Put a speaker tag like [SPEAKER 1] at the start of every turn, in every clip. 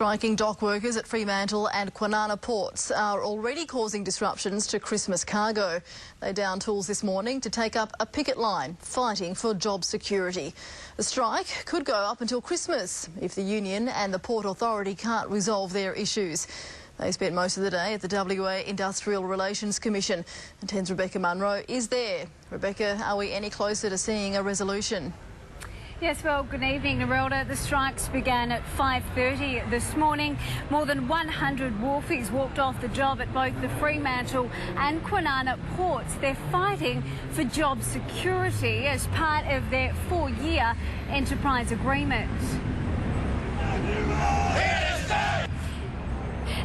[SPEAKER 1] Striking dock workers at Fremantle and Kwinana ports are already causing disruptions to Christmas cargo. They downed tools this morning to take up a picket line, fighting for job security. The strike could go up until Christmas if the union and the Port Authority can't resolve their issues. They spent most of the day at the WA Industrial Relations Commission, and 10's Rebecca Munro is there. Rebecca, are we any closer to seeing a resolution?
[SPEAKER 2] Yes, well, good evening, Narelda. The strikes began at 5:30 this morning. More than 100 wharfies walked off the job at both the Fremantle and Kwinana ports. They're fighting for job security as part of their 4-year enterprise agreement.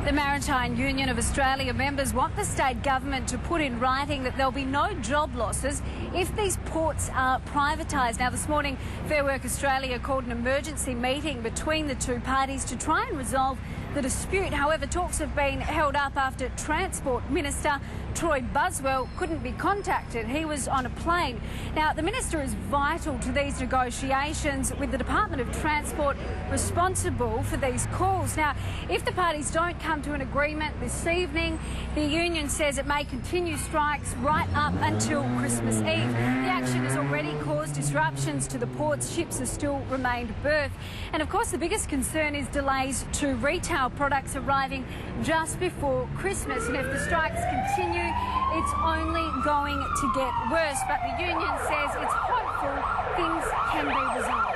[SPEAKER 2] The Maritime Union of Australia members want the state government to put in writing that there'll be no job losses if these ports are privatised. Now, this morning, Fair Work Australia called an emergency meeting between the two parties to try and resolve the dispute. However, talks have been held up after Transport Minister Troy Buswell couldn't be contacted. He was on a plane. Now, the Minister is vital to these negotiations, with the Department of Transport responsible for these calls. Now, if the parties don't come to an agreement this evening, the union says it may continue strikes right up until Christmas Eve. The action has already caused disruptions to the ports. Ships have still remained berthed. And of course, the biggest concern is delays to retail products arriving just before Christmas. And if the strikes continue, it's only going to get worse. But the union says it's hopeful things can be resolved.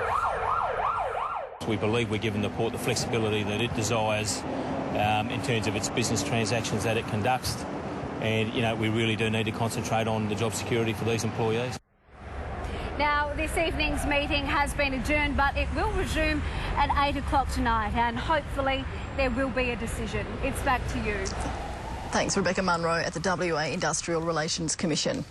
[SPEAKER 3] We believe we're giving the port the flexibility that it desires in terms of its business transactions that it conducts. And, you know, we really do need to concentrate on the job security for these employees.
[SPEAKER 2] Now, this evening's meeting has been adjourned, but it will resume at 8 o'clock tonight, and hopefully there will be a decision. It's back to you.
[SPEAKER 1] Thanks, Rebecca Munro at the WA Industrial Relations Commission.